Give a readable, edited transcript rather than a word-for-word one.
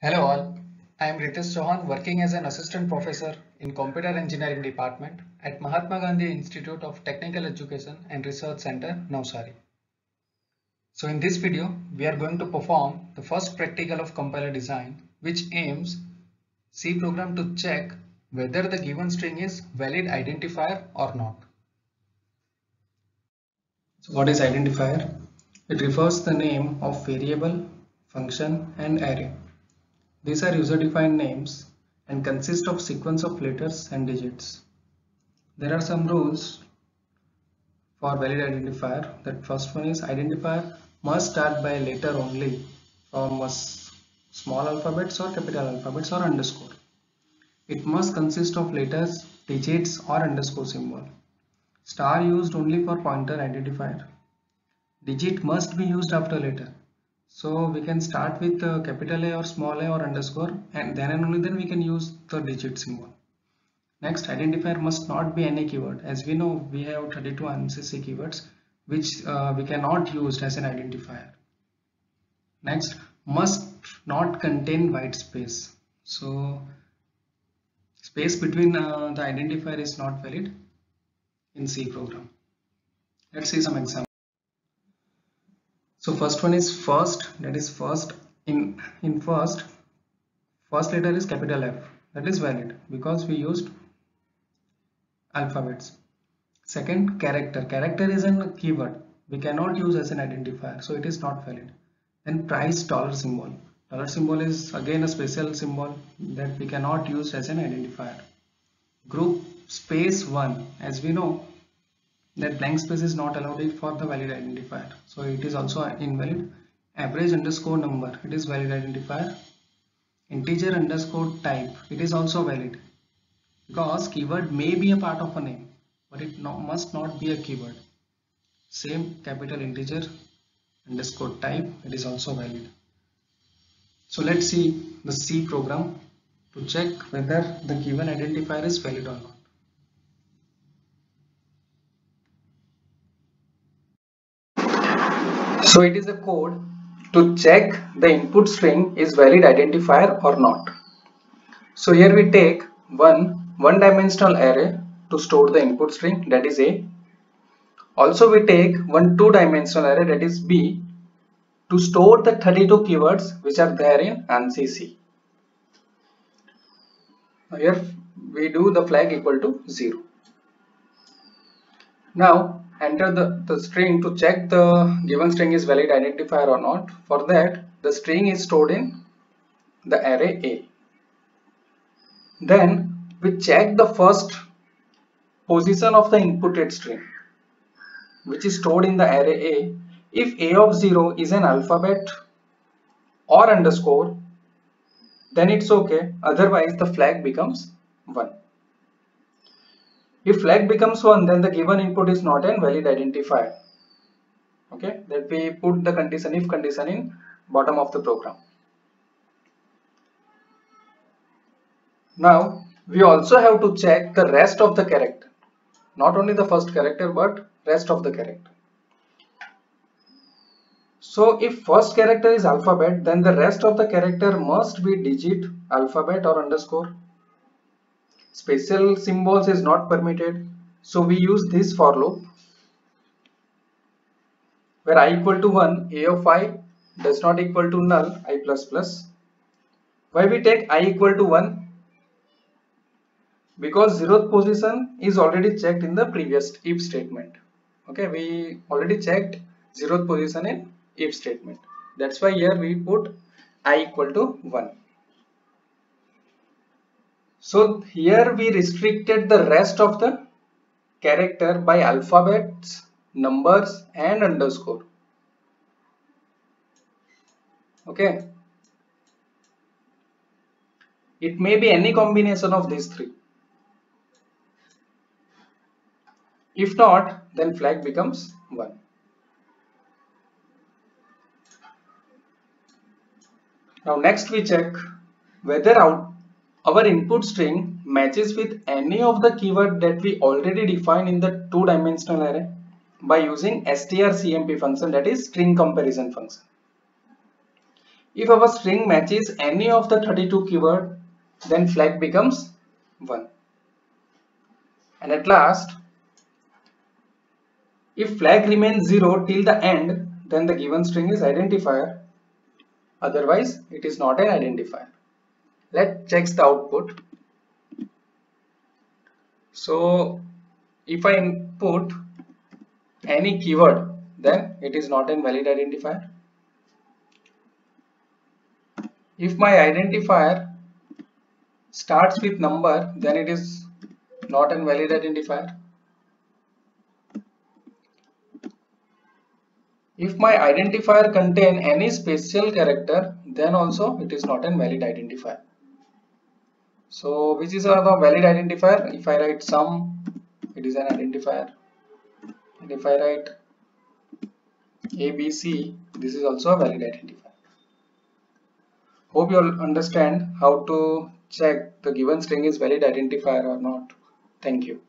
Hello all, I am Ritesh Chauhan working as an assistant professor in Computer Engineering Department at Mahatma Gandhi Institute of Technical Education and Research Center, Navsari. So in this video, we are going to perform the first practical of compiler design, which aims C program to check whether the given string is valid identifier or not. So what is identifier? It refers the name of variable, function and array. These are user-defined names and consist of sequence of letters and digits. There are some rules for valid identifier. That first one is identifier must start by a letter only from small alphabets or capital alphabets or underscore. It must consist of letters, digits or underscore symbol. Star used only for pointer identifier. Digit must be used after letter. So we can start with capital A or small a or underscore, and then and only then we can use the digit symbol. Next, identifier must not be any keyword. As we know, we have 32 MCC keywords which we cannot use as an identifier. Next, must not contain white space. So space between the identifier is not valid in C program. Let's see some examples. So first one is first, that is first. In first letter is capital F, that is valid because we used alphabets. Second, character is a keyword, we cannot use as an identifier, so it is not valid. Then price dollar symbol is again a special symbol that we cannot use as an identifier. Group space 1, as we know that blank space is not allowed for the valid identifier, so it is also invalid. Average underscore number, it is valid identifier. Integer underscore type, it is also valid because keyword may be a part of a name but it must not be a keyword. Same capital integer underscore type, it is also valid. So let's see the C program to check whether the given identifier is valid or not. So it is a code to check the input string is valid identifier or not. So here we take one dimensional array to store the input string, that is A. Also we take one two-dimensional array, that is B, to store the 32 keywords which are there in ANSI C. Now here we do the flag equal to 0. Now enter the string to check the given string is valid identifier or not. For that, the string is stored in the array A. Then we check the first position of the inputted string which is stored in the array A. If A of 0 is an alphabet or underscore, then it's okay, otherwise the flag becomes 1. If flag becomes 1, then the given input is not a valid identifier. Okay, that we put the condition if condition in bottom of the program. Now we also have to check the rest of the character, not only the first character but rest of the character. So if first character is alphabet, then the rest of the character must be digit, alphabet or underscore. Special symbols is not permitted, so we use this for loop where I equal to 1, A of I does not equal to null I plus plus. Why we take I equal to 1? Because 0th position is already checked in the previous if statement. Okay, we already checked 0th position in if statement. That's why here we put I equal to 1. So here we restricted the rest of the character by alphabets, numbers and underscore. Okay, it may be any combination of these three. If not, then flag becomes 1. Now next we check whether our input string matches with any of the keyword that we already defined in the two-dimensional array by using strcmp function, that is string comparison function. If our string matches any of the 32 keyword, then flag becomes 1. And at last, if flag remains 0 till the end, then the given string is identifier. Otherwise, it is not an identifier. Let's check the output. So, if I input any keyword, then it is not a valid identifier. If my identifier starts with number, then it is not a valid identifier. If my identifier contain any special character, then also it is not a valid identifier. So which is a valid identifier? If I write sum, it is an identifier. And if I write ABC, this is also a valid identifier. Hope you all understand how to check the given string is valid identifier or not. Thank you.